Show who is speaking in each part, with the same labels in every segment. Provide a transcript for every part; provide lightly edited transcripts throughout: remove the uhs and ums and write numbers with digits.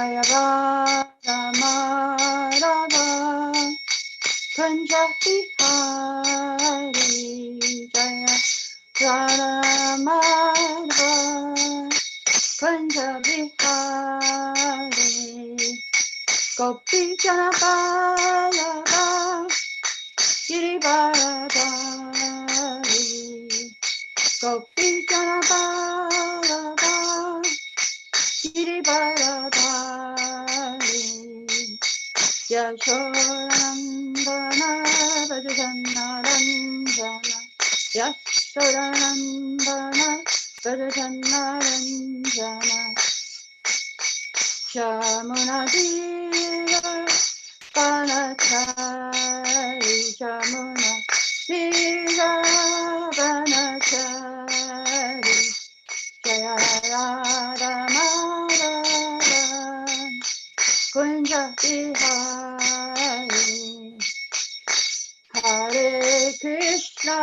Speaker 1: Jaya Radha Madhava Kunja Bihari Jaya Radha Madhava Kunja Bihari Gopi Jana Vallabha Girivaradhari Gopi Jana Vallabha Girivaradhari Yashodanandana Vajajannaranjana Yashodanandana Vajajannaranjana Shamunadira Vanachari Shamunadira Vanachari Jaya Radha Madhava Kunja Bihari Hare Krishna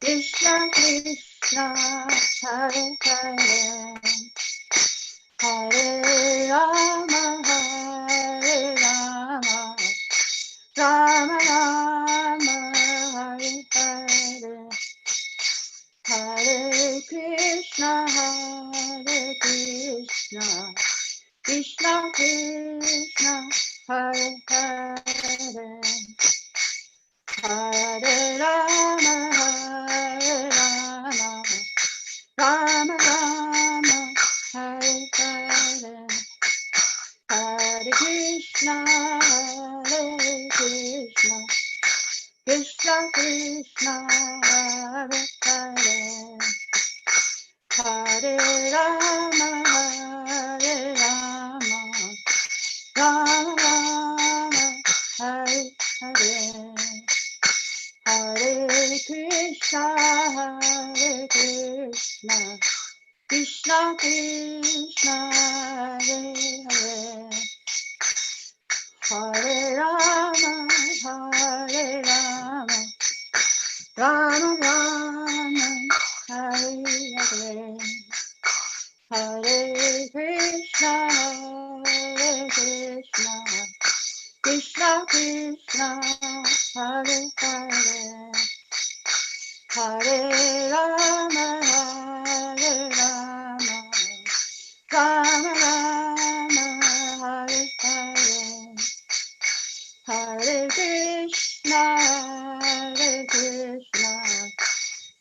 Speaker 1: Krishna Krishna Hare Hare Hare Rama Rama Rama Hare Hare Hare Krishna Krishna Krishna Hare Hare Hare Rama Rama Rama Hare Hare Hare Krishna Krishna Krishna Hare Hare Hare Rama Rama Rama Hare Hare Hare Krishna Krishna Krishna Hare Hare Hare Rama Rama Rama Hare Hare Hare Krishna Krishna Krishna Hare Hare Hare Rama Rama Rama Hare Hare Hare Krishna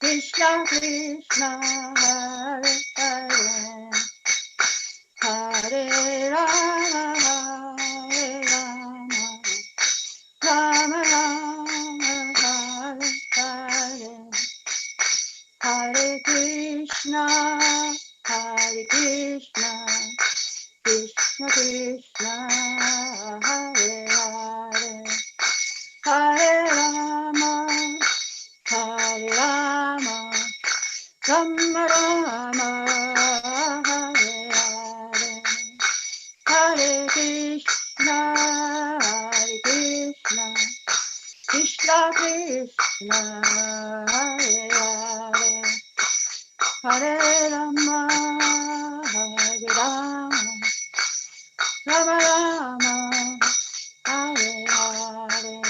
Speaker 1: Krishna Krishna Hare Hare Hare Rama Rama Rama Hare Hare Hare Krishna Krishna Krishna Hare Hare Hare Rama Rama Rama Hare Hare Hare Krishna Krishna Krishna Hare Hare Hare Rama Rama Rama Hare Hare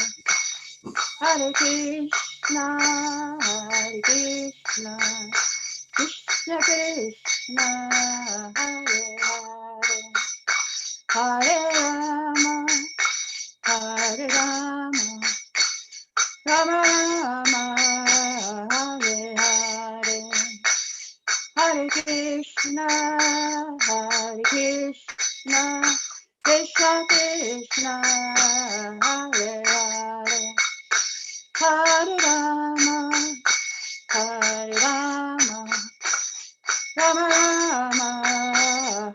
Speaker 1: Hare Krishna Krishna Krishna Hare Hare Hare Rama Rama Rama Hare Hare Hare Krishna Krishna Krishna Hare Hare Hare Rama Rama Rama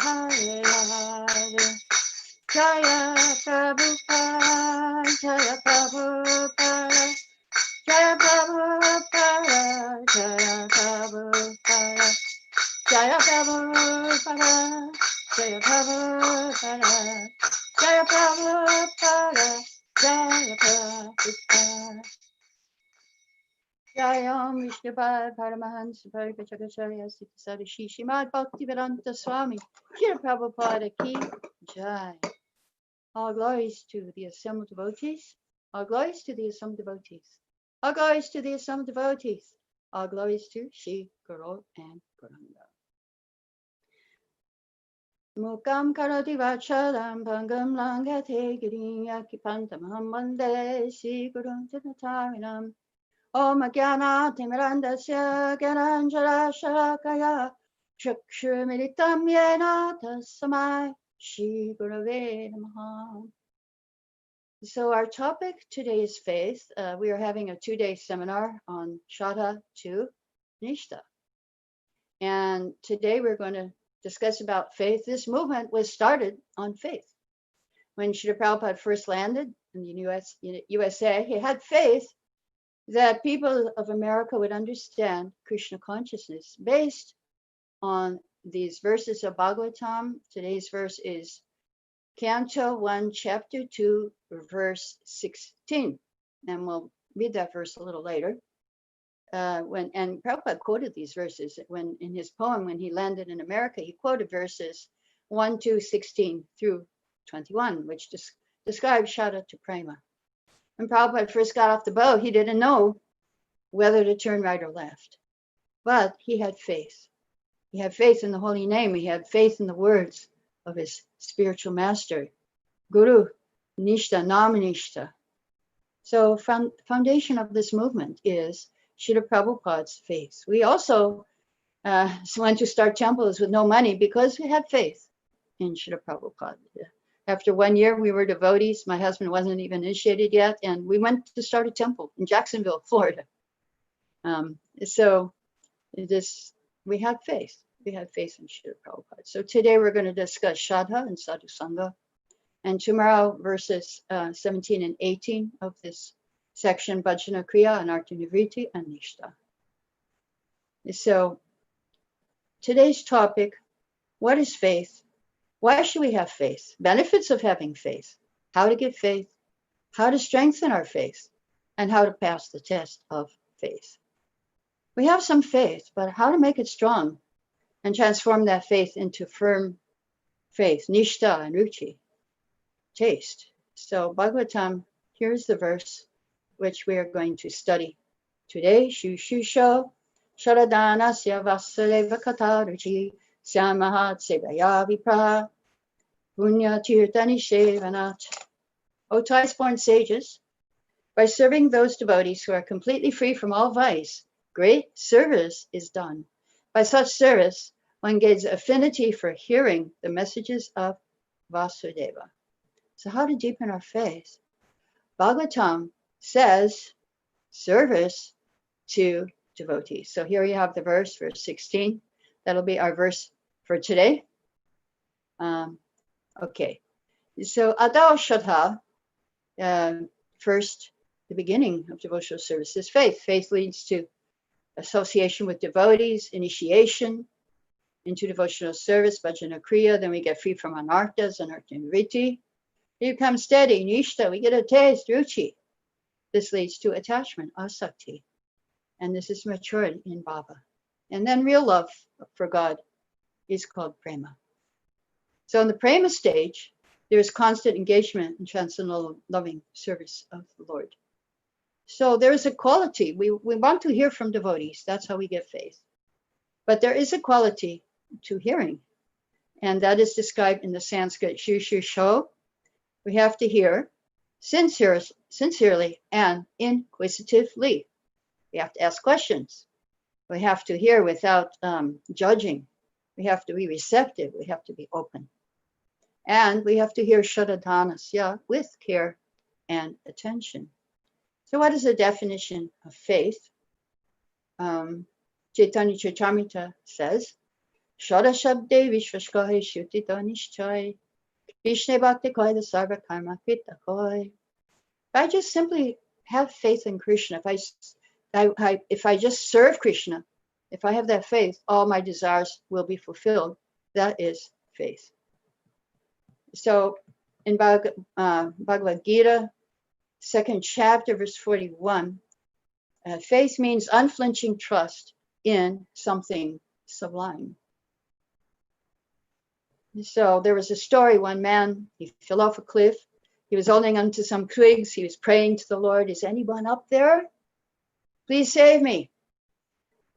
Speaker 1: Hare Hare Jaya Prabhupada Jaya Prabhupada Jaya Prabhupada Jaya Prabhupada Jaya Prabhupada Jaya Prabhupada Jaya Prabhupada Jaya Prabhupada Jayam Vishnupad Paramahansa Paripachakacharya Siddhasari Shrimad Bhaktivedanta Swami Shri Prabhupada Ki Jai. All glories to the assembled devotees. All glories to the assembled devotees. All glories to the assembled devotees. All glories to Shri Guru and Gauranga. Mukam karoti vacharam bhangam langate girim yakipantamam vande Shri Gurun Tinatarinam. Om Jnana Timirandasya Gyananjara Shalakaya Chakshurmilitam Yena Tasmai Shri Gurave Namaha. So our topic today is faith. We are having a 2-day seminar on Shraddha to Nishtha. And today we're going to discuss about faith. This movement was started on faith. When Srila Prabhupada first landed in the USA, he had faith that people of America would understand Krishna consciousness based on these verses of Bhagavatam. Today's verse is Canto 1, Chapter 2, verse 16. And we'll read that verse a little later. And Prabhupada quoted these verses when in his poem, when he landed in America, he quoted verses 1, 2, 16 through 21, which describes Shraddha to Prema. When Prabhupada first got off the boat, he didn't know whether to turn right or left. But he had faith. He had faith in the holy name. He had faith in the words of his spiritual master, Guru Nishtha, Namanishta. So foundation of this movement is Srila Prabhupada's faith. We also went to start temples with no money because we had faith in Srila Prabhupada. After 1 year, we were devotees. My husband wasn't even initiated yet, and we went to start a temple in Jacksonville, Florida. So we had faith. We had faith in Srila Prabhupada. So today we're going to discuss Shraddha and Sadhu Sangha. And tomorrow, verses 17 and 18 of this section, Bhajana Kriya and Arti Nivriti and Nishtha. So today's topic, what is faith? Why should we have faith? Benefits of having faith. How to get faith. How to strengthen our faith. And how to pass the test of faith. We have some faith, but how to make it strong and transform that faith into firm faith, nishtha and ruchi, taste. So Bhagavatam, here's the verse which we are going to study today. Shushusho Sharadanasya Vasudeva Kata Ruchi Syamahat Sevaya Vipraha Punya Tirtani Shevanat. O twice-born sages, by serving those devotees who are completely free from all vice, great service is done. By such service, one gains affinity for hearing the messages of Vasudeva. So how to deepen our faith? Bhagavatam says service to devotees. So here you have the verse 16. That'll be our verse for today. Okay. So Adao Shraddha, first, the beginning of devotional service is faith. Faith leads to association with devotees, initiation into devotional service, bhajana kriya, then we get free from anarthas, anartha nivritti. You become steady, nishtha, we get a taste, ruchi. This leads to attachment, asakti. And this is maturity in bhava. And then real love for God is called prema. So in the prema stage, there is constant engagement in transcendental loving service of the Lord. So there is a quality. We want to hear from devotees. That's how we get faith. But there is a quality to hearing. And that is described in the Sanskrit shushusho. We have to hear sincerely and inquisitively. We have to ask questions. We have to hear without judging. We have to be receptive. We have to be open. And we have to hear shraddhanasya with care and attention. So what is the definition of faith? Chaitanya Charitamrita says, Shraddha Shabde Vishvashkahe Shutita Nishchai Krishna Bhakti Koida Sarva Karma Krita Koi. If I just simply have faith in Krishna, if I just serve Krishna, if I have that faith, all my desires will be fulfilled. That is faith. So in Bhagavad-Gita, 2nd chapter, verse 41, Faith means unflinching trust in something sublime. So there was a story, one man, he fell off a cliff. He was holding onto some twigs. He was praying to the Lord, is anyone up there? Please save me.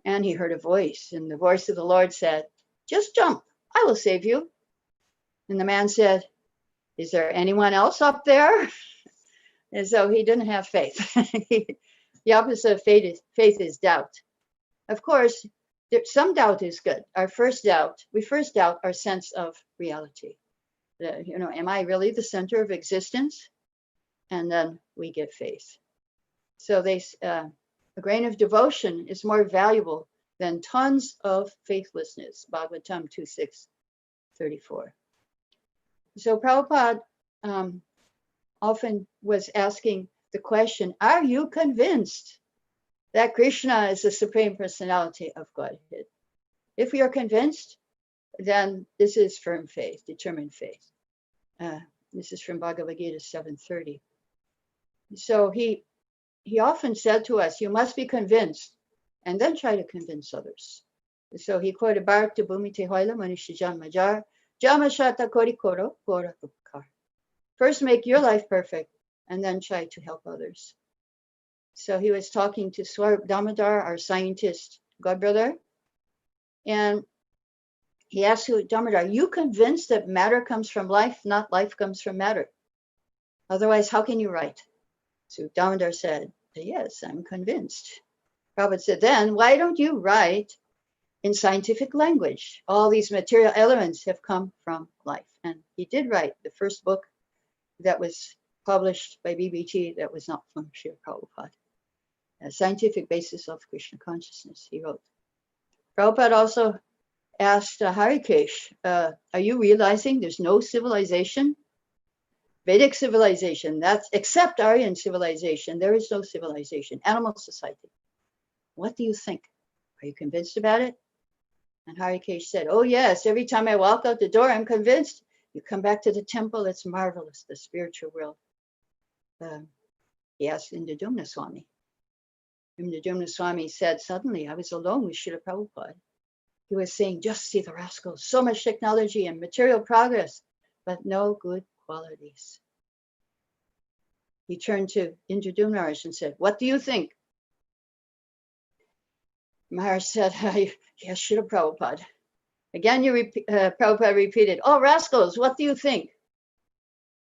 Speaker 1: And he heard a voice, and the voice of the Lord said, just jump, I will save you. And the man said, is there anyone else up there? And so he didn't have faith. The opposite of faith is doubt. Of course, some doubt is good. We first doubt our sense of reality. Am I really the center of existence? And then we get faith. So a grain of devotion is more valuable than tons of faithlessness. Bhagavad-Gita 2:6-34. So Prabhupada often was asking the question, are you convinced that Krishna is the Supreme Personality of Godhead? If we are convinced, then this is firm faith, determined faith. This is from Bhagavad-Gita 7:30. So he often said to us, you must be convinced and then try to convince others. So he quoted Bharata Bhumite Hoila Manisha Janmajar Jamashata Kori Koro Kora Upkar. First make your life perfect and then try to help others. So he was talking to Swarup Damodar, our scientist godbrother, and he asked Damodar, are you convinced that matter comes from life, not life comes from matter? Otherwise, how can you write? So Damodar said, yes, I'm convinced. Prabhupada said, then why don't you write in scientific language? All these material elements have come from life. And he did write the first book that was published by BBT that was not from Srila Prabhupada. A scientific basis of Krishna consciousness, he wrote. Prabhupada also asked Harikesh, are you realizing there's no civilization? Vedic civilization, that's except Aryan civilization, there is no civilization, animal society. What do you think? Are you convinced about it? And Harikesh said, oh yes, every time I walk out the door, I'm convinced. You come back to the temple, it's marvelous, the spiritual world. He asked Indradumna Swami. Indradumna Swami said, suddenly I was alone with Srila Prabhupada. He was saying, just see the rascals, so much technology and material progress, but no good qualities. He turned to Indradumna Maharaj and said, what do you think? Maharaj said, yes, Srila Prabhupada. Again, Prabhupada repeated, oh, rascals, what do you think?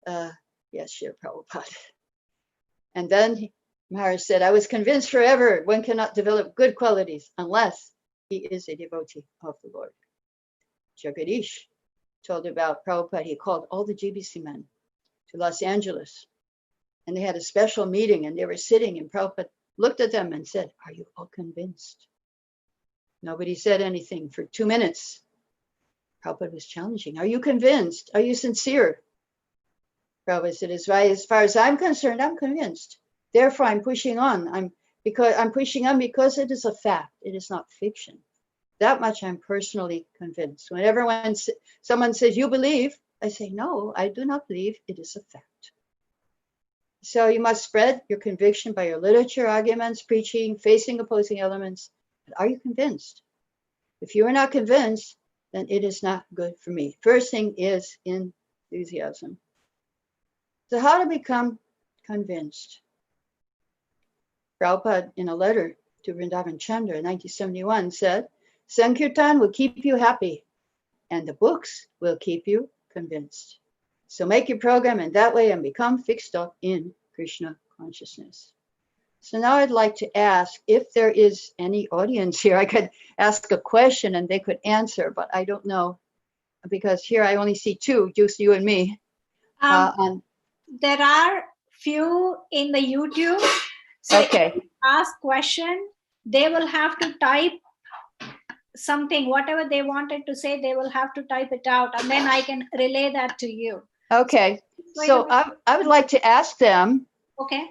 Speaker 1: Yes, Srila Prabhupada. And then Maharaj said, I was convinced forever one cannot develop good qualities unless he is a devotee of the Lord. Jagadish told about Prabhupada. He called all the GBC men to Los Angeles. And they had a special meeting and they were sitting and Prabhupada looked at them and said, are you all convinced? Nobody said anything for 2 minutes. Prabhupada was challenging. Are you convinced? Are you sincere? Prabhupada said, as far as I'm concerned, I'm convinced. Therefore, I'm pushing on. I'm pushing on because it is a fact. It is not fiction. That much I'm personally convinced. Whenever someone says, you believe, I say, no, I do not believe. It is a fact. So you must spread your conviction by your literature, arguments, preaching, facing opposing elements. But are you convinced? If you are not convinced, then it is not good for me. First thing is enthusiasm. So how to become convinced? Prabhupada, in a letter to Vrindavan Chandra in 1971, said, Sankirtan will keep you happy, and the books will keep you convinced. So make your program in that way and become fixed up in Krishna consciousness. So now I'd like to ask if there is any audience here. I could ask a question and they could answer, but I don't know because here I only see two, just you and me.
Speaker 2: There are few in the YouTube. So okay. If you ask question, they will have to type something, whatever they wanted to say, they will have to type it out and then I can relay that to you.
Speaker 1: Okay. So I would like to ask them,
Speaker 2: okay.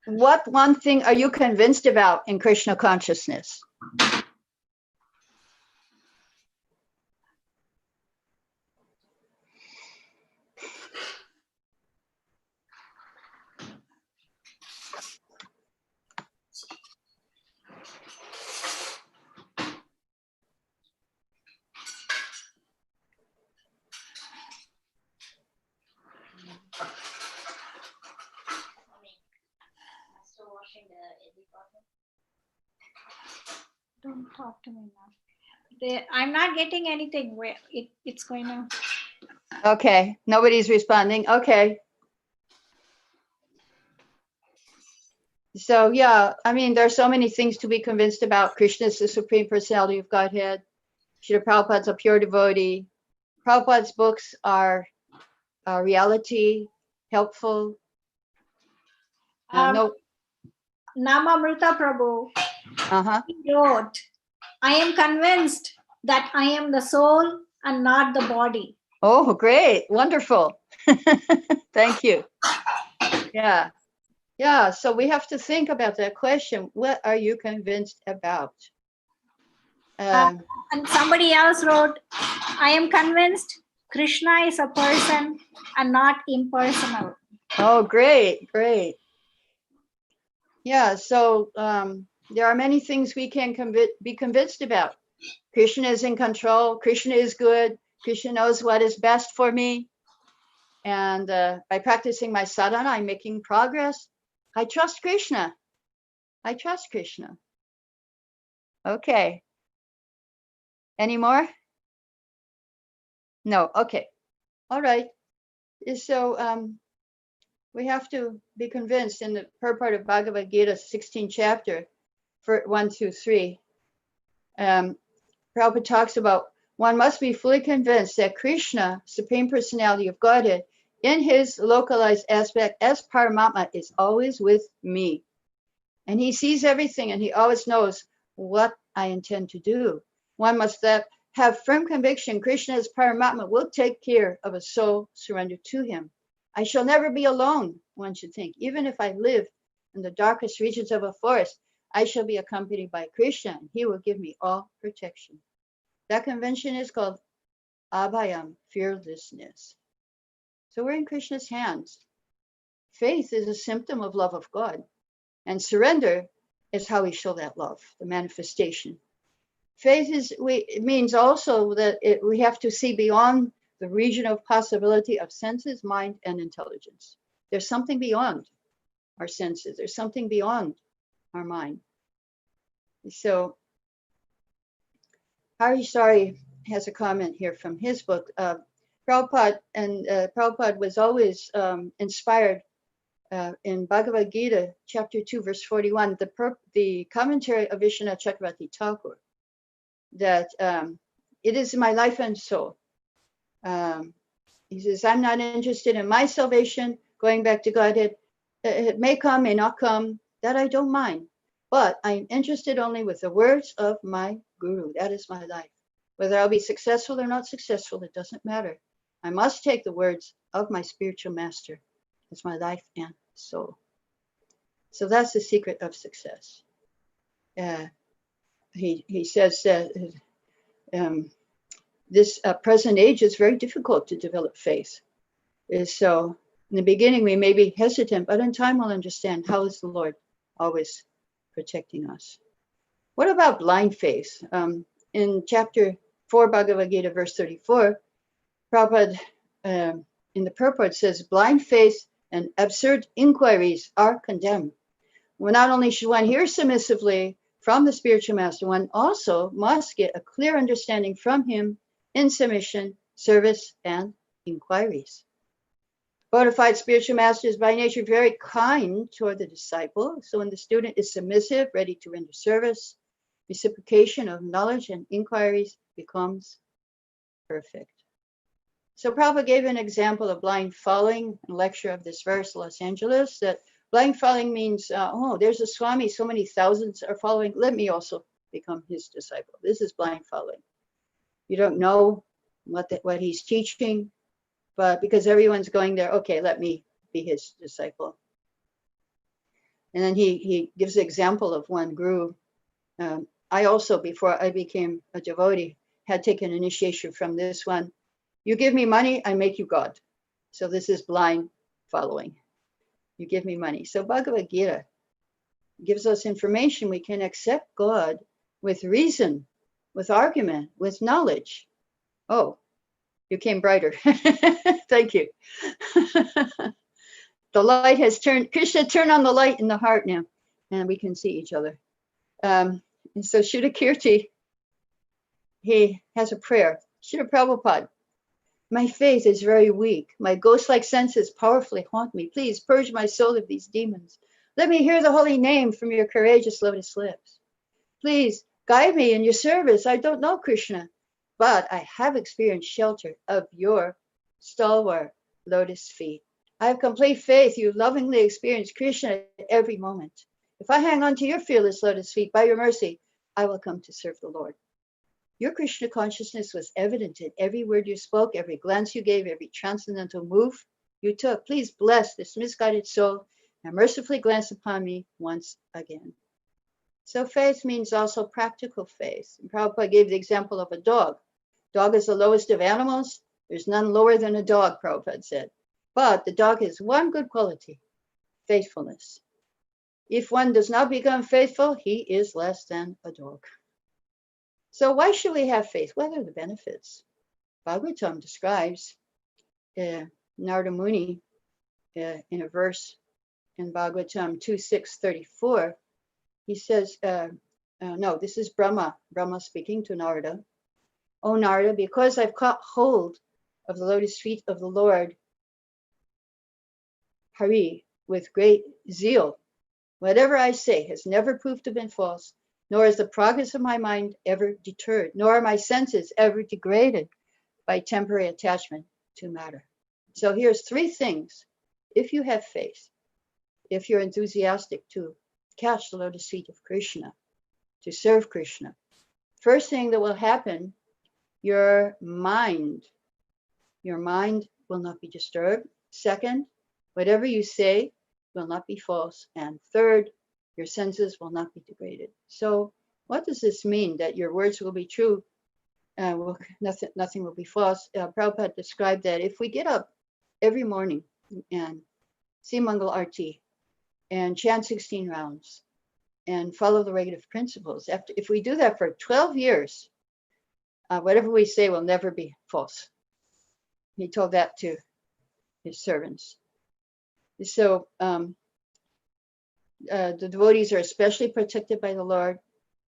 Speaker 1: What one thing are you convinced about in Krishna consciousness?
Speaker 2: talk to me now. I'm not getting anything where it's going to.
Speaker 1: Okay, nobody's responding. Okay. So yeah, I mean, there's so many things to be convinced about. Krishna is the Supreme Personality of Godhead. Srila Prabhupada's a pure devotee. Prabhupada's books are reality, helpful. No.
Speaker 2: Namamrita Prabhu wrote, I am convinced that I am the soul and not the body.
Speaker 1: Oh, great. Wonderful. Thank you. Yeah. Yeah. So we have to think about that question. What are you convinced about?
Speaker 2: And somebody else wrote, I am convinced Krishna is a person and not impersonal.
Speaker 1: Oh, great. Great. Yeah. So there are many things we can be convinced about. Krishna is in control. Krishna is good. Krishna knows what is best for me. And by practicing my sadhana, I'm making progress. I trust Krishna. I trust Krishna. Okay. Any more? No. Okay. All right. So we have to be convinced in the purport of Bhagavad-Gita, 16th chapter, for 1 through 3. Prabhupada talks about one must be fully convinced that Krishna, Supreme Personality of Godhead, in his localized aspect as Paramatma, is always with me. And he sees everything and he always knows what I intend to do. One must have firm conviction Krishna as Paramatma will take care of a soul surrendered to him. I shall never be alone, one should think. Even if I live in the darkest regions of a forest, I shall be accompanied by Krishna and he will give me all protection. That convention is called Abhayam, fearlessness. So we're in Krishna's hands. Faith is a symptom of love of God. And surrender is how we show that love, the manifestation. Faith it means also that we have to see beyond the region of possibility of senses, mind, and intelligence. There's something beyond our senses. There's something beyond our mind. So Harisari has a comment here from his book. Prabhupada was always inspired in Bhagavad-Gita, chapter 2, verse 41, the commentary of Vishwanath Chakravarti Thakur, that it is my life and soul. He says, I'm not interested in my salvation, going back to Godhead. It may come, may not come, that I don't mind. But I'm interested only with the words of my Guru. That is my life. Whether I'll be successful or not successful, it doesn't matter. I must take the words of my spiritual master as my life and soul. So that's the secret of success. He says that this present age is very difficult to develop faith. So in the beginning, we may be hesitant, but in time we'll understand how is the Lord always protecting us. What about blind faith? In chapter 4, Bhagavad Gita, verse 34, Prabhupada in the purport says, blind faith and absurd inquiries are condemned. Well, not only should one hear submissively from the spiritual master, one also must get a clear understanding from him in submission, service, and inquiries. Bona fide spiritual master is by nature very kind toward the disciple. So when the student is submissive, ready to render service, reciprocation of knowledge and inquiries becomes perfect. So Prabhupada gave an example of blind following, a lecture of this verse, Los Angeles, that blind following means, there's a Swami, so many thousands are following, let me also become his disciple. This is blind following. You don't know what he's teaching, but because everyone's going there, okay, let me be his disciple. And then he gives the example of one guru. I also, before I became a devotee, had taken initiation from this one. You give me money, I make you God. So this is blind following. You give me money. So Bhagavad Gita gives us information. We can accept God with reason, with argument, with knowledge. Oh, you came brighter. Thank you. The light has turned, Krishna, turn on the light in the heart now, and we can see each other. And so Shuddha Kirti, he has a prayer. Srila Prabhupada, my faith is very weak. My ghost-like senses powerfully haunt me. Please purge my soul of these demons. Let me hear the holy name from your courageous lotus lips. Please guide me in your service. I don't know Krishna, but I have experienced shelter of your stalwart lotus feet. I have complete faith you lovingly experience Krishna at every moment. If I hang on to your fearless lotus feet, by your mercy, I will come to serve the Lord. Your Krishna consciousness was evident in every word you spoke, every glance you gave, every transcendental move you took. Please bless this misguided soul and mercifully glance upon me once again. So faith means also practical faith. And Prabhupada gave the example of a dog. Dog is the lowest of animals. There's none lower than a dog, Prabhupada said. But the dog has one good quality, faithfulness. If one does not become faithful, he is less than a dog. So why should we have faith? What are the benefits? Bhagavatam describes Narada Muni in a verse in Bhagavatam 2.6.34. He says, no, this is Brahma speaking to Narada. O Narada, because I've caught hold of the lotus feet of the Lord Hari with great zeal, whatever I say has never proved to have been false, nor is the progress of my mind ever deterred, nor are my senses ever degraded by temporary attachment to matter. So here's three things. If you have faith, if you're enthusiastic to catch the lotus feet of Krishna, to serve Krishna, first thing that will happen, your mind will not be disturbed. Second, whatever you say will not be false. And third, your senses will not be degraded. So what does this mean? That your words will be true, nothing will be false. Prabhupada described that if we get up every morning and see Mangal Arti and chant 16 rounds and follow the regulative principles, if we do that for 12 years, whatever we say will never be false. He told that to his servants. So the devotees are especially protected by the Lord,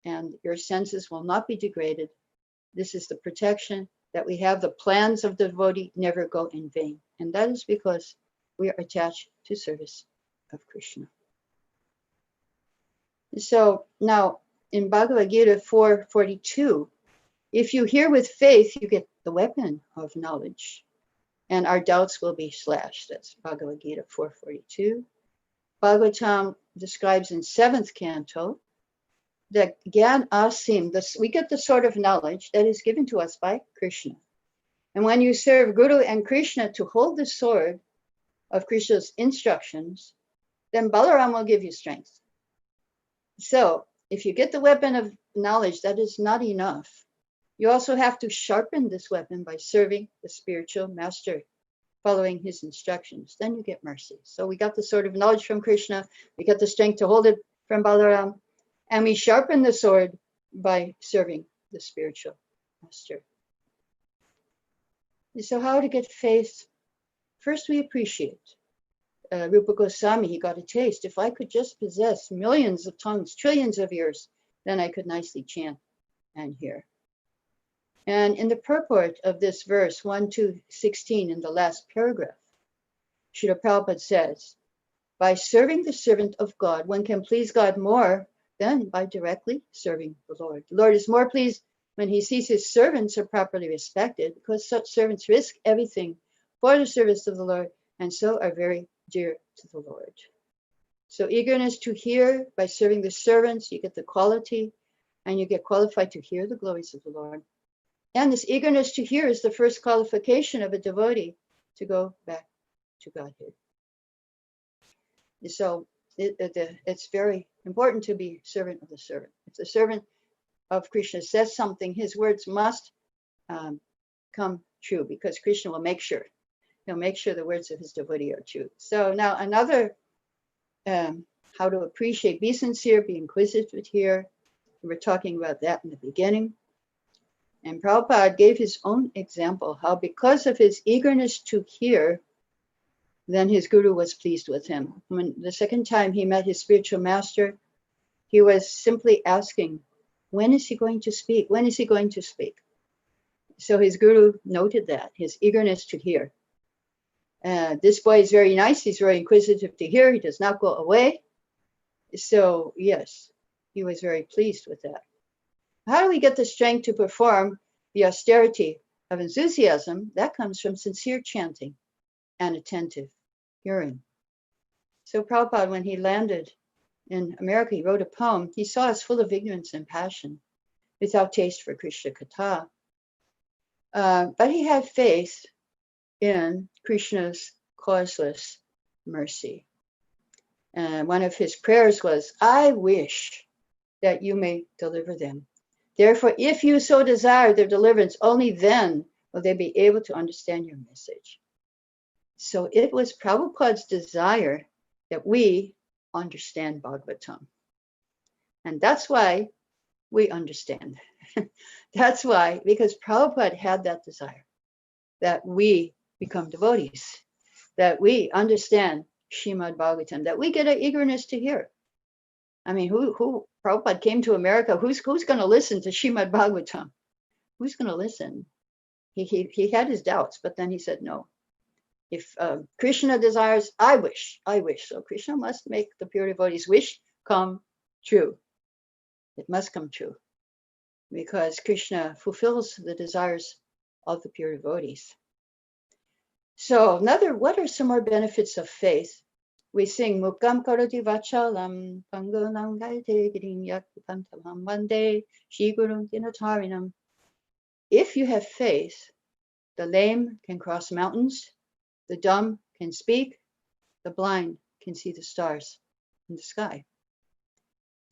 Speaker 1: and your senses will not be degraded. This is the protection that we have. The plans of the devotee never go in vain. And that is because we are attached to service of Krishna. So now in Bhagavad-Gita 4:42, if you hear with faith, you get the weapon of knowledge, and our doubts will be slashed. That's Bhagavad-Gita 4:42. Bhagavatam describes in 7th canto that Gyan Asim, we get the sword of knowledge that is given to us by Krishna. And when you serve Guru and Krishna to hold the sword of Krishna's instructions, then Balaram will give you strength. So if you get the weapon of knowledge, that is not enough. You also have to sharpen this weapon by serving the spiritual master, following his instructions. Then you get mercy. So we got the sword of knowledge from Krishna. We got the strength to hold it from Balaram. And we sharpen the sword by serving the spiritual master. So how to get faith? First, we appreciate. Rupa Goswami, he got a taste. If I could just possess millions of tongues, trillions of ears, then I could nicely chant and hear. And in the purport of this verse, 1-16, in the last paragraph, Srila Prabhupada says, by serving the servant of God, one can please God more than by directly serving the Lord. The Lord is more pleased when he sees his servants are properly respected, because such servants risk everything for the service of the Lord, and so are very dear to the Lord. So eagerness to hear, by serving the servants, you get the quality, and you get qualified to hear the glories of the Lord. And this eagerness to hear is the first qualification of a devotee to go back to Godhead. So it's very important to be servant of the servant. If the servant of Krishna says something, his words must come true, because Krishna will make sure. He'll make sure the words of his devotee are true. So now another, how to appreciate, be sincere, be inquisitive here. We were talking about that in the beginning. And Prabhupada gave his own example, how because of his eagerness to hear, then his guru was pleased with him. When the second time he met his spiritual master, he was simply asking when is he going to speak? When is he going to speak? So his guru noted that, his eagerness to hear. This boy is very nice. He's very inquisitive to hear. He does not go away. So yes, he was very pleased with that. How do we get the strength to perform the austerity of enthusiasm? That comes from sincere chanting and attentive hearing. So Prabhupada, when he landed in America, he wrote a poem. He saw us full of ignorance and passion, without taste for Krishna Katha. But he had faith in Krishna's causeless mercy. And one of his prayers was, I wish that you may deliver them. Therefore, if you so desire their deliverance, only then will they be able to understand your message. So it was Prabhupada's desire that we understand Bhagavatam. And that's why we understand. That's why, because Prabhupada had that desire, that we become devotees, that we understand Srimad Bhagavatam, that we get an eagerness to hear. I mean, who Prabhupada came to America, who's going to listen to Srimad Bhagavatam? Who's going to listen? He had his doubts, but then he said, no. If Krishna desires, I wish. So Krishna must make the pure devotees' wish come true. It must come true, because Krishna fulfills the desires of the pure devotees. So what are some more benefits of faith? We sing Mukam Karoti Vachalam Pangunam Gaite Girim Yakupantam Vande Shigurum Dinatarinam. If you have faith, the lame can cross mountains, the dumb can speak, the blind can see the stars in the sky.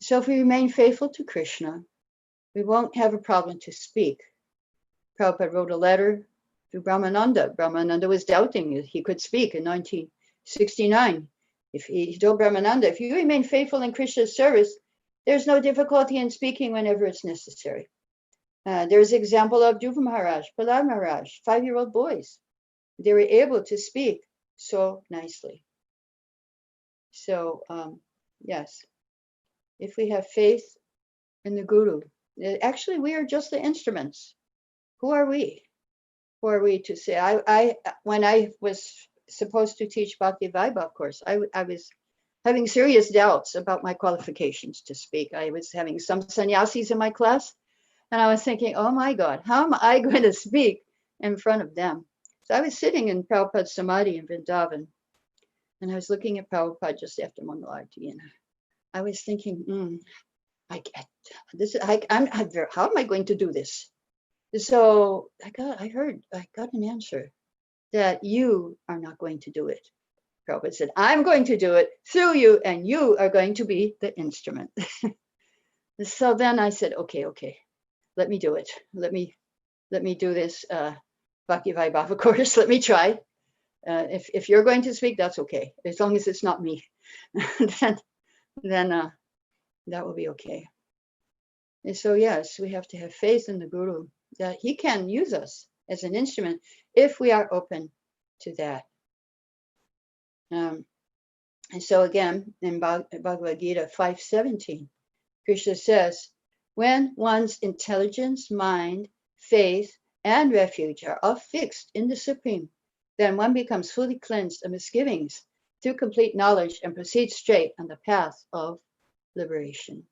Speaker 1: So if we remain faithful to Krishna, we won't have a problem to speak. Prabhupada wrote a letter to Brahmananda. Brahmananda was doubting he could speak in 1969. If he told Brahmananda, if you remain faithful in Krishna's service, there's no difficulty in speaking whenever it's necessary. There's an example of Dhruva Maharaj, Prahlad Maharaj, 5-year-old boys. They were able to speak so nicely. So, yes, if we have faith in the Guru, actually, we are just the instruments. Who are we? Who are we to say? When I was supposed to teach Bhakti Vaibhav course, I was having serious doubts about my qualifications to speak. I was having some sannyasis in my class, and I was thinking, oh my God, how am I going to speak in front of them? So I was sitting in Prabhupada's Samadhi in Vrindavan, and I was looking at Prabhupada just after Mangalarti, and I was thinking, how am I going to do this? So I got an answer that you are not going to do it. Prabhupada said, I'm going to do it through you, and you are going to be the instrument. So then I said, okay, let me do it. Let me do this Bhakti Vaibhava course. Let me try. If you're going to speak, that's okay, as long as it's not me. then that will be okay. And so yes, we have to have faith in the Guru that he can use us as an instrument if we are open to that. And so again, in Bhagavad-Gita 5:17, Krishna says, when one's intelligence, mind, faith, and refuge are all fixed in the Supreme, then one becomes fully cleansed of misgivings through complete knowledge and proceeds straight on the path of liberation.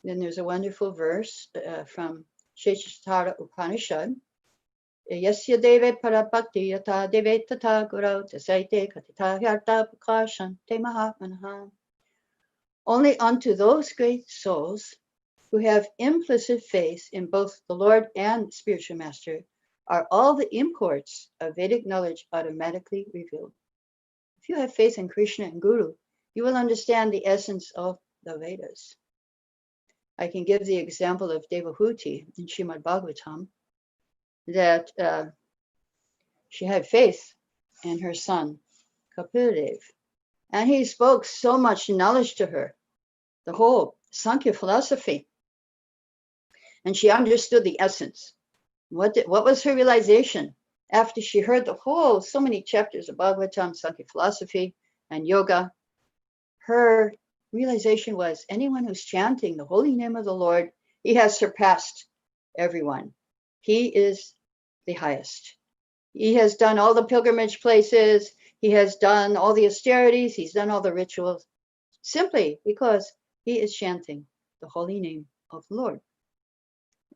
Speaker 1: Then there's a wonderful verse from Sheshatara Upanishad. Yasya deve parabhakti yata deve tata gurau tasaite katita hyarta prakashante mahatmanaha. Only unto those great souls who have implicit faith in both the Lord and spiritual master are all the imports of Vedic knowledge automatically revealed. If you have faith in Krishna and Guru, you will understand the essence of the Vedas. I can give the example of Devahuti in Srimad Bhagavatam, that she had faith in her son, Kapildev, and he spoke so much knowledge to her, the whole Sankhya philosophy, and she understood the essence. What was her realization after she heard so many chapters of Bhagavatam, Sankhya philosophy, and yoga? Her realization was anyone who's chanting the holy name of the Lord, he has surpassed everyone. He is the highest. He has done all the pilgrimage places. He has done all the austerities. He's done all the rituals simply because he is chanting the holy name of the Lord.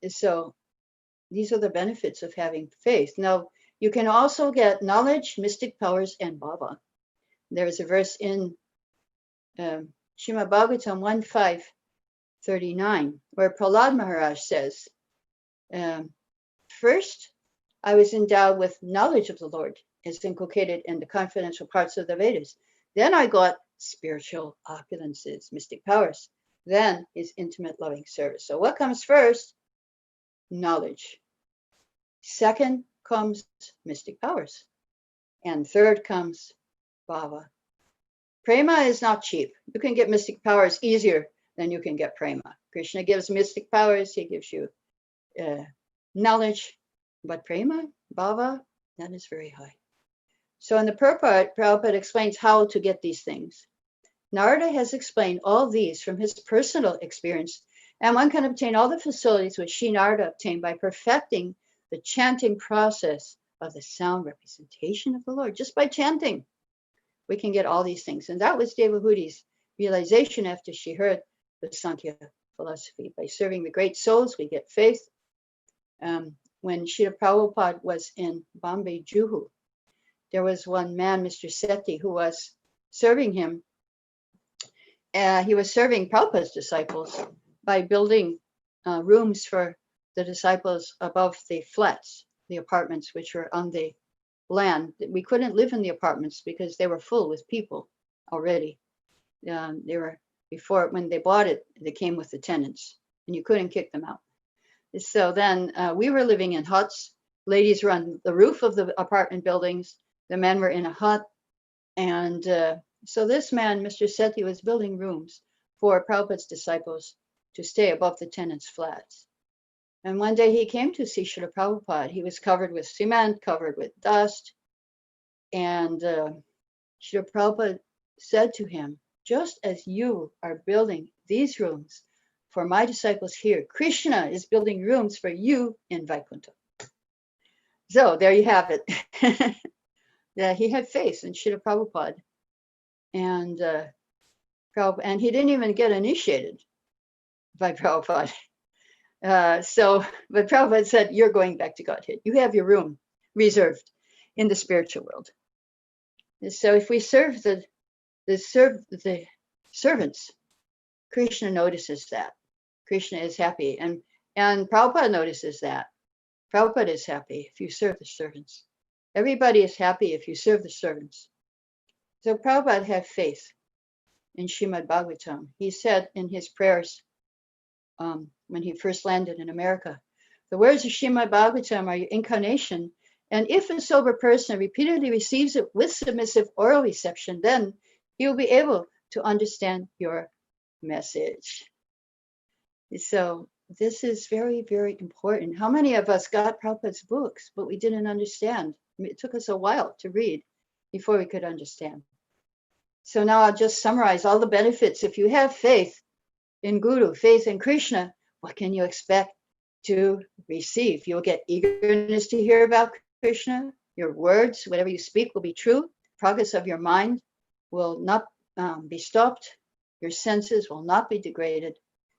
Speaker 1: So these are the benefits of having faith. Now, you can also get knowledge, mystic powers, and bhava. There is a verse in Srimad Bhagavatam 1.5.39 where Prahlad Maharaj says, first, I was endowed with knowledge of the Lord, as inculcated in the confidential parts of the Vedas. Then I got spiritual opulences, mystic powers. Then his intimate loving service. So what comes first? Knowledge. Second comes mystic powers. And third comes bhava. Prema is not cheap. You can get mystic powers easier than you can get prema. Krishna gives mystic powers. He gives you knowledge. But prema, bhava, that is very high. So in the Prabhupada explains how to get these things. Narada has explained all these from his personal experience, and one can obtain all the facilities which Sri Narada obtained by perfecting the chanting process of the sound representation of the Lord. Just by chanting, we can get all these things. And that was Devahuti's realization after she heard the Sankhya philosophy. By serving the great souls, we get faith. When Srila Prabhupada was in Bombay, Juhu, there was one man, Mr. Sethi, who was serving him. He was serving Prabhupada's disciples by building rooms for the disciples above the flats, the apartments, which were on the land. We couldn't live in the apartments because they were full with people already. They were, before, when they bought it, they came with the tenants, and you couldn't kick them out. So then we were living in huts. Ladies were on the roof of the apartment buildings. The men were in a hut. And so this man, Mr. Sethi, was building rooms for Prabhupada's disciples to stay above the tenants' flats. And one day he came to see Srila Prabhupada. He was covered with cement, covered with dust. And Srila Prabhupada said to him, just as you are building these rooms for my disciples here, Krishna is building rooms for you in Vaikuntha. So there you have it. That he had faith in Srila Prabhupada. And he didn't even get initiated by Prabhupada. But Prabhupada said, you're going back to Godhead. You have your room reserved in the spiritual world. And so if we serve the servants, Krishna notices that. Krishna is happy. And Prabhupada notices that. Prabhupada is happy if you serve the servants. Everybody is happy if you serve the servants. So Prabhupada had faith in Srimad Bhagavatam. He said in his prayers when he first landed in America, the words of Srimad Bhagavatam are your incarnation, and if a sober person repeatedly receives it with submissive oral reception, then he will be able to understand your message. So this is very, very important. How many of us got Prabhupada's books, but we didn't understand? It took us a while to read before we could understand. So now I'll just summarize all the benefits. If you have faith in Guru, faith in Krishna, what can you expect to receive? You'll get eagerness to hear about Krishna. Your words, whatever you speak, will be true. Progress of your mind will not be stopped. Your senses will not be degraded.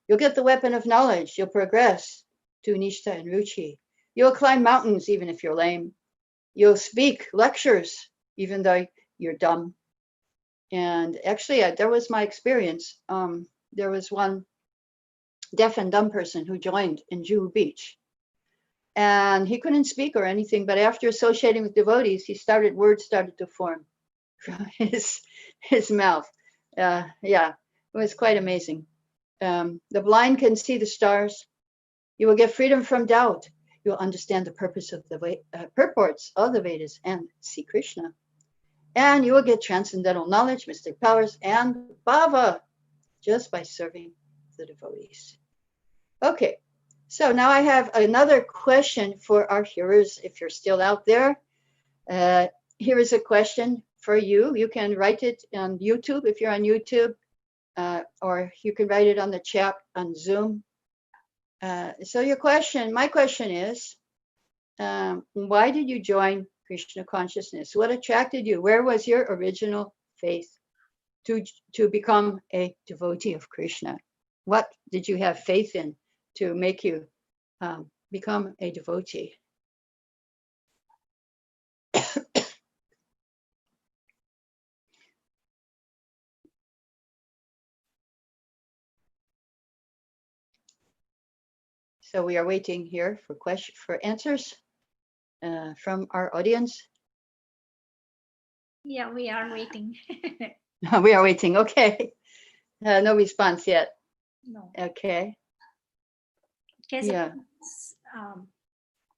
Speaker 1: You'll get the weapon of knowledge. You'll progress to Nishtha and Ruchi. You'll climb mountains even if you're lame. You'll speak lectures even though you're dumb. And actually, that was my experience. There was one deaf and dumb person who joined in Juhu Beach. And he couldn't speak or anything, but after associating with devotees, words started to form from his mouth. Yeah, it was quite amazing. The blind can see the stars. You will get freedom from doubt. You will understand the purpose of the purports of the Vedas and see Krishna. And you will get transcendental knowledge, mystic powers, and bhava just by serving the devotees. Okay, so now I have another question for our hearers, if you're still out there. Here is a question for you. You can write it on YouTube if you're on YouTube. or you can write it on the chat on Zoom. So my question is, why did you join Krishna consciousness? What attracted you? Where was your original faith to become a devotee of Krishna? What did you have faith in to make you become a devotee? So we are waiting here for answers from our audience.
Speaker 2: Yeah, we are waiting.
Speaker 1: We are waiting. Okay. No response yet.
Speaker 2: No.
Speaker 1: Okay.
Speaker 2: Okay,
Speaker 1: Yeah.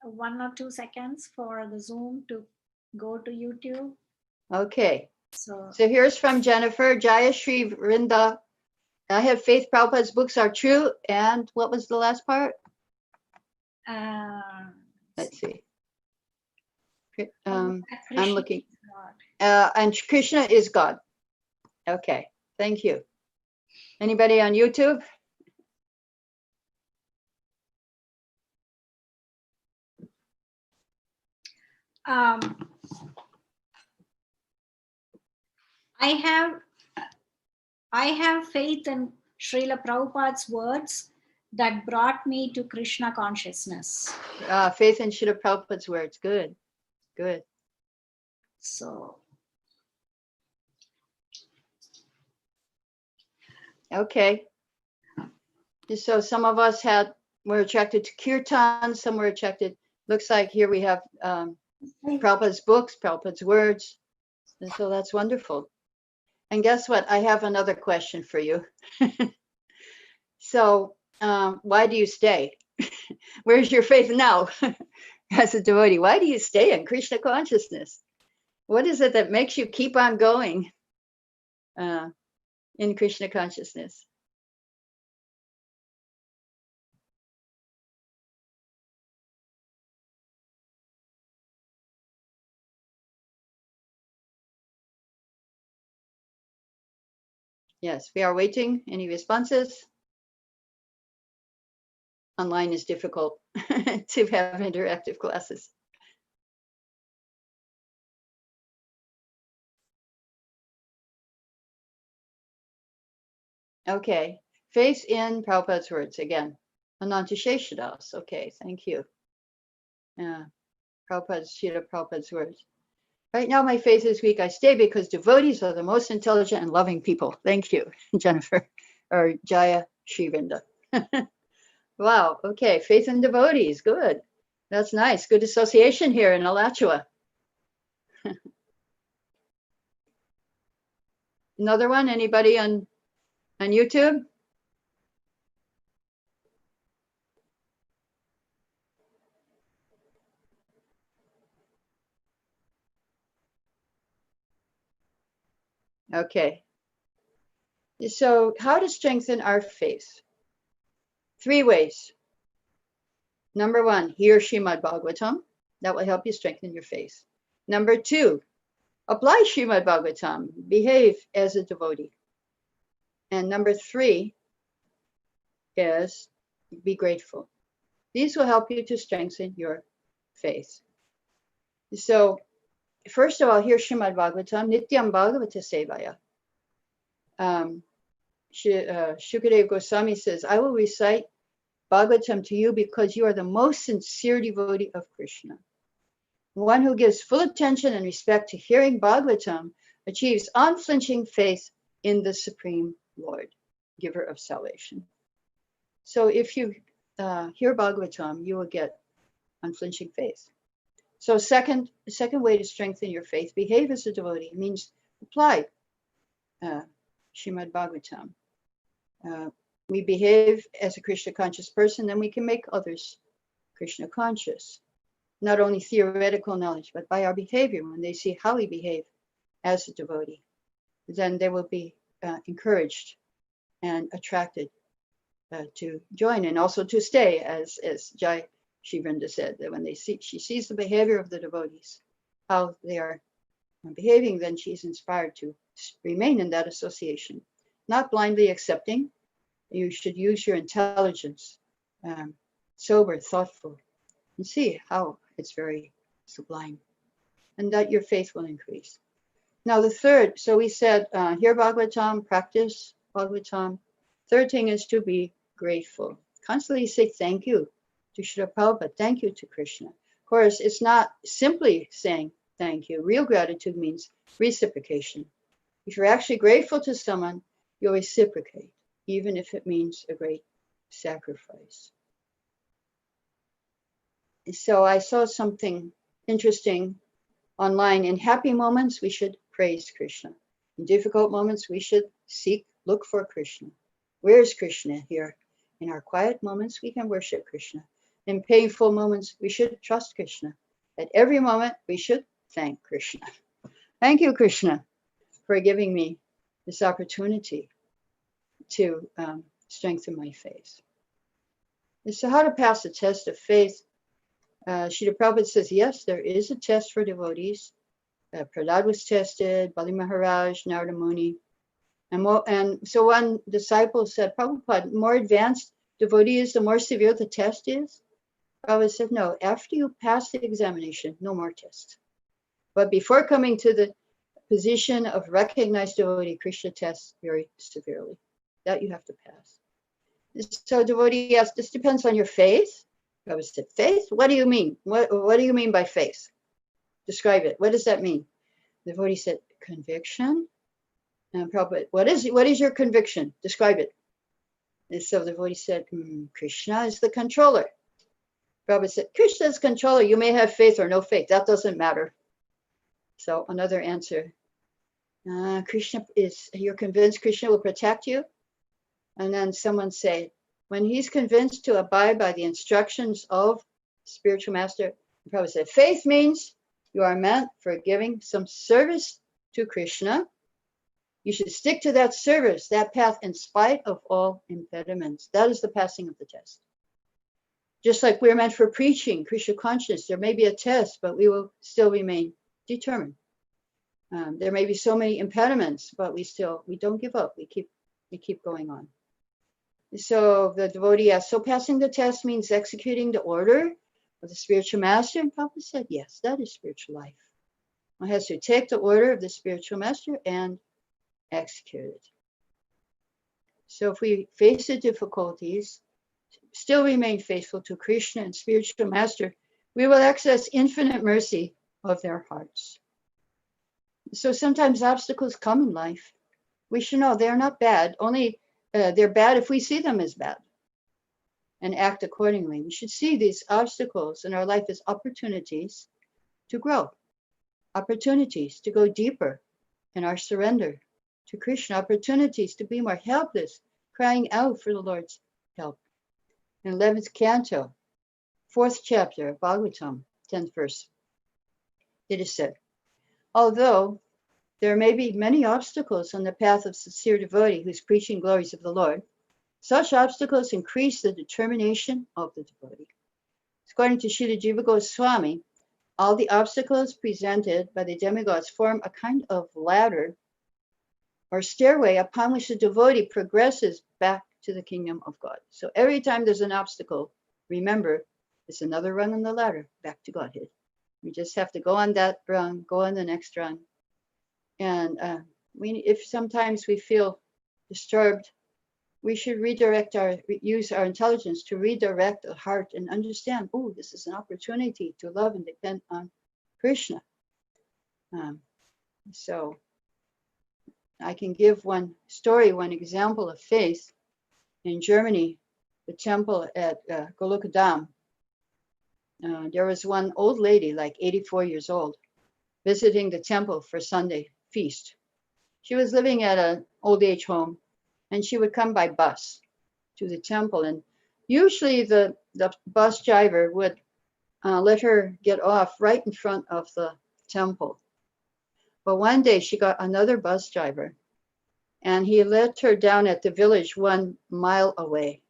Speaker 2: 1 or 2 seconds for the Zoom to go to YouTube.
Speaker 1: Okay.
Speaker 2: So
Speaker 1: here's from Jennifer. Jaya Shri Vrinda. I have faith Prabhupada's books are true. And what was the last part? Let's see. I'm looking. And Krishna is God. Okay. Thank you. Anybody on YouTube?
Speaker 2: I have faith in Srila Prabhupada's words that brought me to Krishna consciousness.
Speaker 1: Faith in Srila Prabhupada's words. Good. Good.
Speaker 2: So.
Speaker 1: Okay. So some of us were attracted to kirtan, some were attracted. Looks like here we have Prabhupada's books, Prabhupada's words. And so that's wonderful. And guess what? I have another question for you. So why do you stay? Where's your faith now as a devotee? Why do you stay in Krishna consciousness? What is it that makes you keep on going in Krishna consciousness? Yes, we are waiting. Any responses? Online is difficult to have interactive classes. Okay, faith in Prabhupada's words again. Ananta Sheshadas. Okay, thank you. Srila Prabhupada's words. Right now, my faith is weak. I stay because devotees are the most intelligent and loving people. Thank you, Jennifer, or Jaya Shrivinda. Wow, okay, faith in devotees, good. That's nice, good association here in Alachua. Another one, anybody on YouTube? Okay. So how to strengthen our faith? 3 ways. Number 1, hear Srimad Bhagavatam. That will help you strengthen your faith. Number 2, apply Srimad Bhagavatam. Behave as a devotee. And number 3 is be grateful. These will help you to strengthen your faith. So first of all, hear Srimad Bhagavatam. Nityam Bhagavata Sevaya. Shukadeva Goswami says, I will recite Bhagavatam to you because you are the most sincere devotee of Krishna. One who gives full attention and respect to hearing Bhagavatam achieves unflinching faith in the Supreme Lord, giver of salvation. So if you hear Bhagavatam, you will get unflinching faith. So second way to strengthen your faith, behave as a devotee, means apply Srimad Bhagavatam. We behave as a Krishna conscious person, then we can make others Krishna conscious. Not only theoretical knowledge, but by our behavior. When they see how we behave as a devotee, then they will be encouraged and attracted to join and also to stay, as Jai Shivrinda said, that when she sees the behavior of the devotees, how they are behaving, then she's inspired to remain in that association not blindly accepting. You should use your intelligence, sober, thoughtful, and see how it's very sublime, and that your faith will increase. Now the third, so we said, hear Bhagavatam, practice Bhagavatam. Third thing is to be grateful. Constantly say thank you to Srila Prabhupada, thank you to Krishna. Of course, it's not simply saying thank you. Real gratitude means reciprocation. If you're actually grateful to someone, you'll reciprocate, even if it means a great sacrifice. So I saw something interesting online. In happy moments, we should praise Krishna. In difficult moments, we should look for Krishna. Where is Krishna? Here. In our quiet moments, we can worship Krishna. In painful moments, we should trust Krishna. At every moment, we should thank Krishna. Thank you, Krishna, for giving me this opportunity to strengthen my faith. And so how to pass the test of faith? Srila Prabhupada says, yes, there is a test for devotees. Prahlad was tested, Bali Maharaj, Narada Muni. And so one disciple said, Prabhupada, more advanced devotees, the more severe the test is? Prabhupada said, no, after you pass the examination, no more tests. But before coming to the position of recognized devotee, Krishna tests very severely. That you have to pass. So devotee asked, this depends on your faith. Prabhupada said, faith? What do you mean? What do you mean by faith? Describe it. What does that mean? The devotee said, conviction. And Prabhupada, what is your conviction? Describe it. And so the devotee said, Krishna is the controller. Prabhupada said, Krishna is controller. You may have faith or no faith. That doesn't matter. So another answer. You're convinced Krishna will protect you? And then someone said, when he's convinced to abide by the instructions of spiritual master, Prabhupada said, faith means you are meant for giving some service to Krishna. You should stick to that service, that path, in spite of all impediments. That is the passing of the test. Just like we're meant for preaching Krishna consciousness, there may be a test, but we will still remain determined. There may be so many impediments, but we don't give up. We keep going on. So the devotee asked, so passing the test means executing the order of the spiritual master? And Prabhupada said, yes, that is spiritual life. One has to take the order of the spiritual master and execute it. So if we face the difficulties, still remain faithful to Krishna and spiritual master, we will access infinite mercy of their hearts. So sometimes obstacles come in life. We should know they're not bad, only they're bad if we see them as bad and act accordingly. We should see these obstacles in our life as opportunities to grow, opportunities to go deeper in our surrender to Krishna, opportunities to be more helpless, crying out for the Lord's help. In 11th canto, 4th chapter of Bhagavatam, 10th verse, it is said, although there may be many obstacles on the path of sincere devotee who's preaching glories of the Lord, such obstacles increase the determination of the devotee. According to Srila Jiva Goswami, all the obstacles presented by the demigods form a kind of ladder or stairway upon which the devotee progresses back to the kingdom of God. So every time there's an obstacle, remember, it's another rung on the ladder back to Godhead. We just have to go on that rung, go on the next rung. And if sometimes we feel disturbed, we should use our intelligence to redirect the heart and understand, oh, this is an opportunity to love and depend on Krishna. So I can give one example of faith. In Germany, the temple at Golokadam, there was one old lady, like 84 years old, visiting the temple for Sunday feast. She was living at an old age home, and she would come by bus to the temple. And usually the bus driver would let her get off right in front of the temple. But one day she got another bus driver, and he let her down at the village 1 mile away.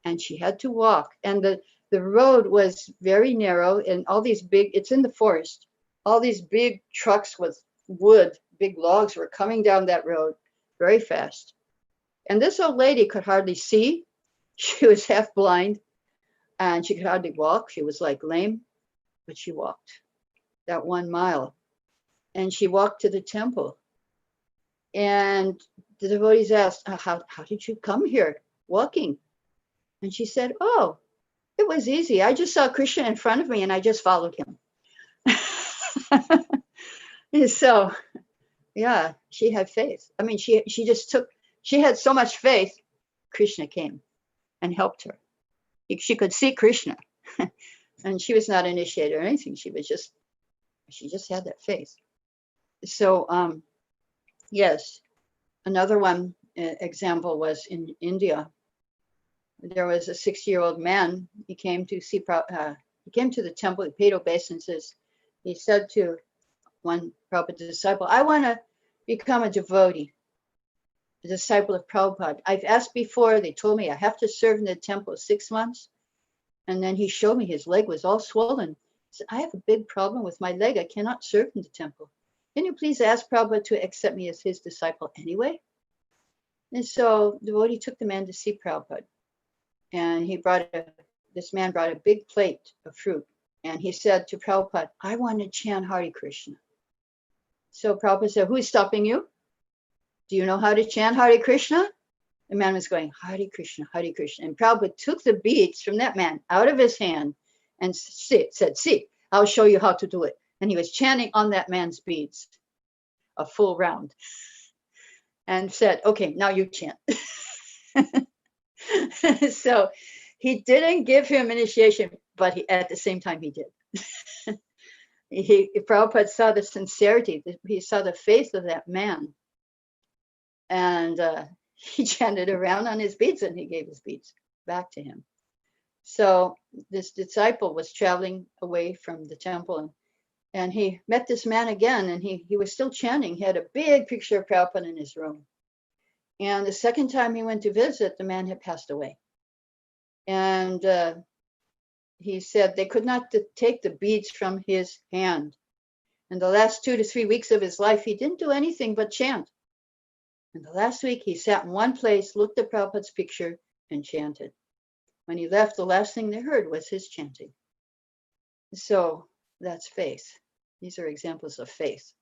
Speaker 1: And she had to walk. And the road was very narrow, and it's in the forest. All these big trucks with wood, big logs were coming down that road very fast. And this old lady could hardly see. She was half blind and she could hardly walk. She was like lame, but she walked that 1 mile. And she walked to the temple. And the devotees asked, how did you come here walking? And she said, oh, it was easy. I just saw Krishna in front of me and I just followed him. So, yeah, she had faith. I mean, she had so much faith, Krishna came and helped her. She could see Krishna. And she was not initiated or anything. She just had that faith. So, yes, another one example was in India. There was a 60-year-old man. He came to the temple. He paid obeisances. He said to one Prabhupada disciple, I want to become a devotee, a disciple of Prabhupada. I've asked before. They told me I have to serve in the temple 6 months. And then he showed me his leg was all swollen. He said, I have a big problem with my leg. I cannot serve in the temple. Can you please ask Prabhupada to accept me as his disciple anyway? And so the devotee took the man to see Prabhupada. And this man brought a big plate of fruit. And he said to Prabhupada, I want to chant Hare Krishna. So Prabhupada said, who is stopping you? Do you know how to chant Hare Krishna? The man was going, Hare Krishna, Hare Krishna. And Prabhupada took the beads from that man out of his hand and said, see, I'll show you how to do it. And he was chanting on that man's beads a full round and said, okay, now you chant. So he didn't give him initiation, but at the same time he did. Prabhupada saw the sincerity, he saw the faith of that man. And he chanted around on his beads and he gave his beads back to him. So this disciple was traveling away from the temple and he met this man again and he was still chanting. He had a big picture of Prabhupada in his room. And the second time he went to visit, the man had passed away. And he said they could not take the beads from his hand. In the last 2 to 3 weeks of his life, he didn't do anything but chant. And the last week, he sat in one place, looked at Prabhupada's picture, and chanted. When he left, the last thing they heard was his chanting. So that's faith. These are examples of faith.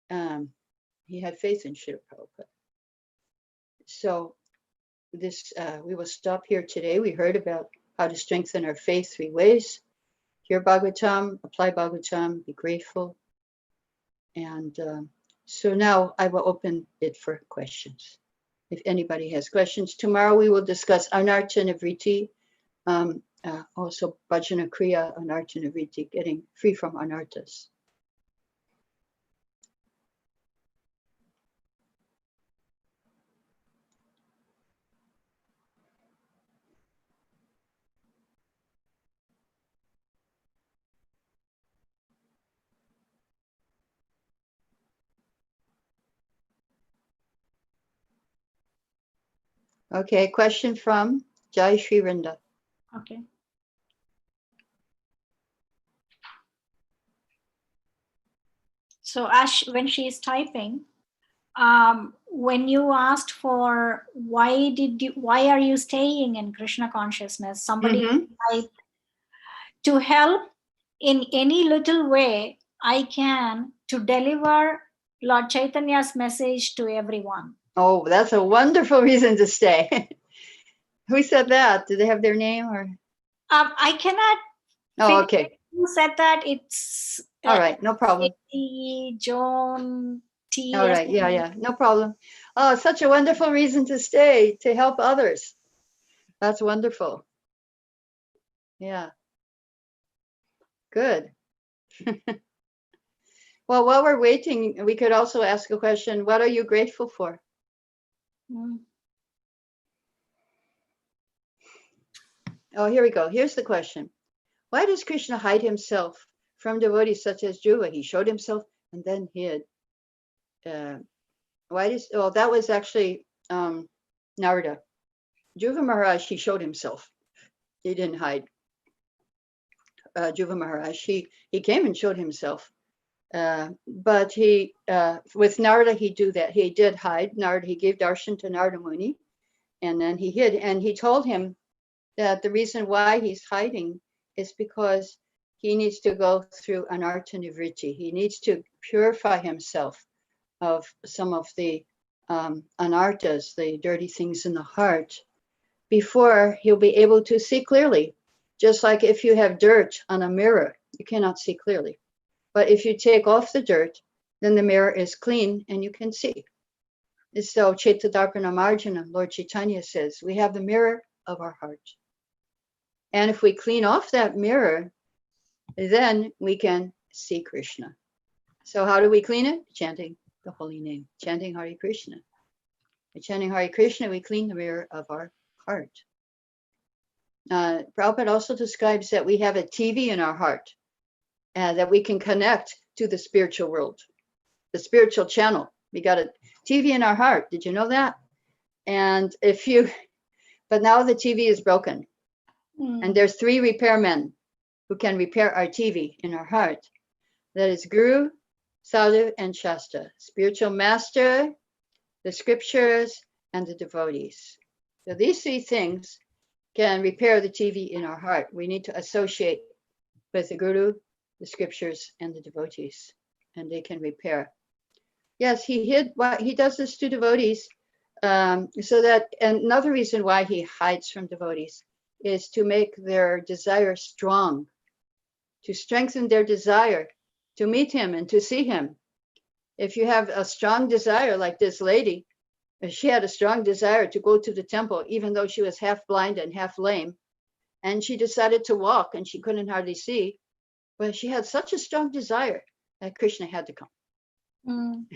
Speaker 1: He had faith in Srila Prabhupada. So we will stop here today. We heard about how to strengthen our faith 3 ways. Hear Bhagavatam, apply Bhagavatam, be grateful. And so now I will open it for questions. If anybody has questions. Tomorrow we will discuss Anartha Nivriti, also Bhajana Kriya, Anartha Nivriti, getting free from Anarthas. Okay, question from Jai Shri Rinda.
Speaker 2: Okay. So Ash, when she is typing, when you asked for why are you staying in Krishna consciousness, somebody typed, to help in any little way I can to deliver Lord Chaitanya's message to everyone.
Speaker 1: Oh, that's a wonderful reason to stay. Who said that? Do they have their name or?
Speaker 2: I cannot.
Speaker 1: Oh, okay.
Speaker 2: Who said that? It's
Speaker 1: all right. No problem.
Speaker 2: Joan T.
Speaker 1: All right. Yeah. No problem. Oh, such a wonderful reason to stay, to help others. That's wonderful. Yeah. Good. Well, while we're waiting, we could also ask a question. What are you grateful for? Oh, here we go. Here's the question. Why does Krishna hide himself from devotees such as Dhruva? He showed himself and then hid. That was actually Narada. Dhruva Maharaj, he showed himself. He didn't hide. Dhruva Maharaj, he came and showed himself. But he, with Narada, he do that. He did hide. Narada, he gave darshan to Narada Muni, and then he hid. And he told him that the reason why he's hiding is because he needs to go through anartha nivritti. He needs to purify himself of some of the anarthas, the dirty things in the heart, before he'll be able to see clearly. Just like if you have dirt on a mirror, you cannot see clearly. But if you take off the dirt, then the mirror is clean and you can see. So Chaitadarpana Marjana, Lord Chaitanya says, we have the mirror of our heart. And if we clean off that mirror, then we can see Krishna. So how do we clean it? Chanting the holy name, chanting Hare Krishna. By chanting Hare Krishna, we clean the mirror of our heart. Prabhupada also describes that we have a TV in our heart, that we can connect to the spiritual world, the spiritual channel. We got a TV in our heart. Did you know that? And but now the TV is broken. And there's 3 repairmen who can repair our TV in our heart. That is Guru, Sadhu, and Shastra. Spiritual master, the scriptures, and the devotees. So these 3 things can repair the TV in our heart. We need to associate with the Guru, the scriptures, and the devotees, and they can repair. Yes, he does this to devotees, so that, and another reason why he hides from devotees is to make their desire strong, to strengthen their desire to meet him and to see him. If you have a strong desire, like this lady, she had a strong desire to go to the temple, even though she was half blind and half lame, and she decided to walk and she couldn't hardly see, but she had such a strong desire that Krishna had to come.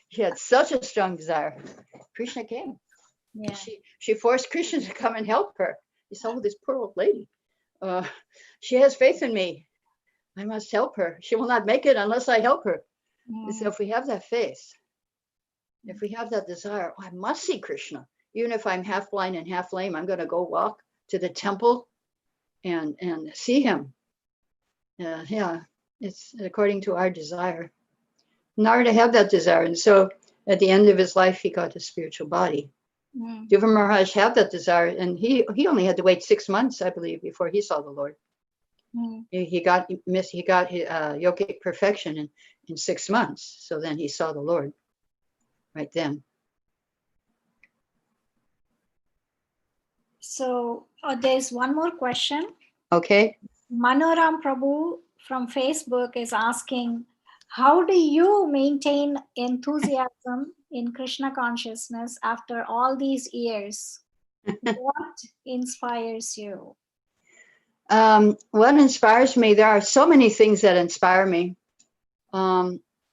Speaker 1: She had such a strong desire. Krishna came. Yeah. She forced Krishna to come and help her. He said, oh, this poor old lady. She has faith in me. I must help her. She will not make it unless I help her. So if we have that faith, if we have that desire, oh, I must see Krishna. Even if I'm half blind and half lame, I'm going to go walk to the temple and see him. Yeah, it's according to our desire. Narada had that desire. And so at the end of his life, he got a spiritual body. Dhruva Maharaj had that desire, and he only had to wait 6 months, I believe, before he saw the Lord. He got yogic perfection in 6 months. So then he saw the Lord right then.
Speaker 2: So there's one more question.
Speaker 1: Okay.
Speaker 2: Manoram Prabhu from Facebook is asking, how do you maintain enthusiasm in Krishna consciousness after all these years? What inspires you?
Speaker 1: What inspires me? There are so many things that inspire me.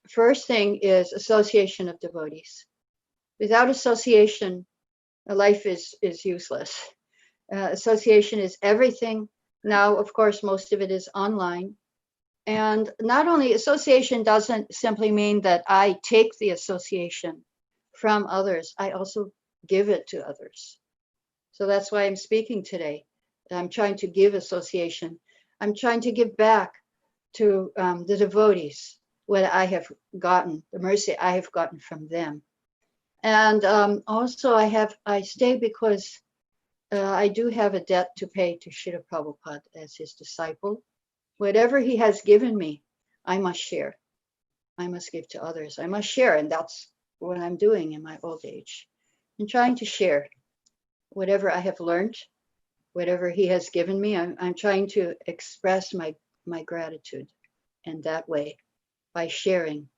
Speaker 1: First thing is association of devotees. Without association, life is useless. Association is everything. Now, of course, most of it is online. And not only association doesn't simply mean that I take the association from others, I also give it to others. So that's why I'm speaking today. I'm trying to give association. I'm trying to give back to the devotees what I have gotten, the mercy I have gotten from them. And also I stay because I do have a debt to pay to Srila Prabhupada as his disciple. Whatever he has given me, I must share. I must give to others. I must share, and that's what I'm doing in my old age. I'm trying to share whatever I have learned, whatever he has given me. I'm trying to express my gratitude in that way by sharing.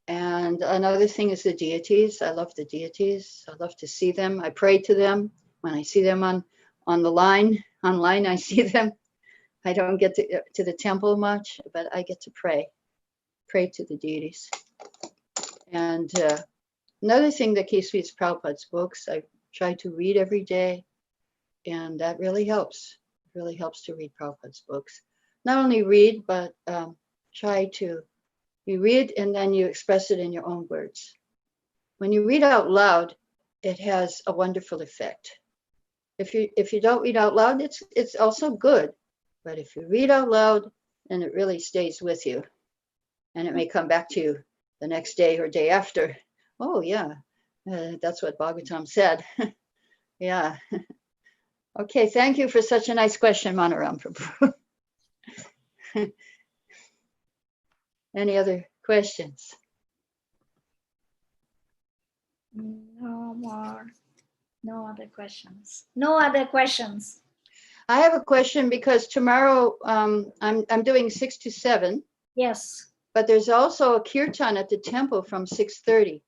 Speaker 1: And another thing is the deities. I love the deities. I love to see them. I pray to them. When I see them on the line, online, I see them. I don't get to the temple much, but I get to pray to the deities. And another thing that keeps me is Prabhupada's books. I try to read every day, and that really helps. It really helps to read Prabhupada's books. Not only read, but you read and then you express it in your own words. When you read out loud, it has a wonderful effect. If you don't read out loud, it's also good. But if you read out loud, then it really stays with you. and it may come back to you the next day or day after. Oh yeah, that's what Bhagavatam said. Yeah. Okay, thank you for such a nice question, Manoram Prabhu. Any other questions?
Speaker 2: No more. No other questions. No other questions.
Speaker 1: I have a question because tomorrow I'm doing 6 to 7.
Speaker 2: Yes.
Speaker 1: But there's also a kirtan at the temple from 6:30.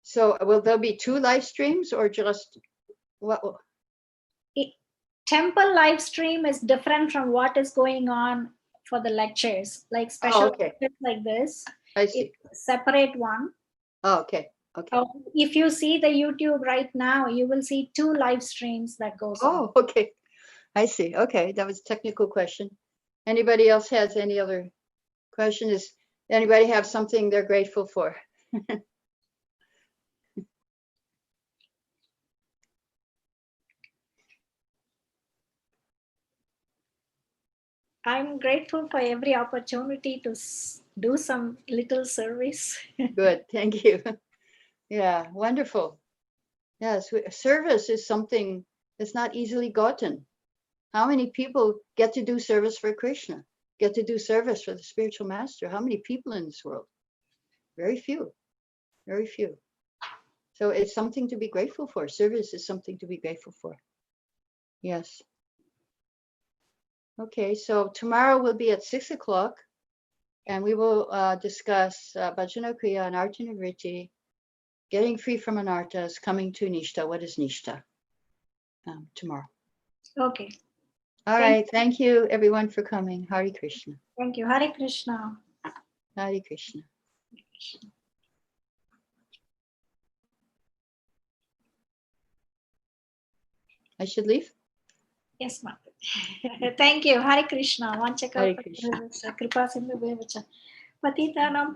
Speaker 1: So will there be 2 live streams or just what?
Speaker 2: Temple live stream is different from what is going on for the lectures, like special lectures like this.
Speaker 1: I see.
Speaker 2: It's a separate one.
Speaker 1: Oh, okay. Okay.
Speaker 2: If you see the YouTube right now, you will see 2 live streams that goes on.
Speaker 1: Oh, okay. I see. Okay, that was a technical question. Anybody else has any other question? Does anybody have something they're grateful for?
Speaker 2: I'm grateful for every opportunity to do some little service.
Speaker 1: Good, thank you. Yeah, wonderful. Yes, service is something that's not easily gotten. How many people get to do service for Krishna, get to do service for the spiritual master? How many people in this world? Very few, very few. So it's something to be grateful for. Service is something to be grateful for. Yes. Okay, so tomorrow will be at 6 o'clock, and we will discuss Bhajana Kriya and Arjuna Vritti, getting free from anarthas, coming to Nishta. What is Nishta? Tomorrow.
Speaker 2: Okay.
Speaker 1: All right. Thank you, everyone, for coming. Hare Krishna.
Speaker 2: Thank you. Hare Krishna.
Speaker 1: Hare Krishna. I should leave?
Speaker 2: Yes, ma'am. Thank you. Hare Krishna.
Speaker 1: Hare Krishna.
Speaker 2: Kripa sindhu patita nam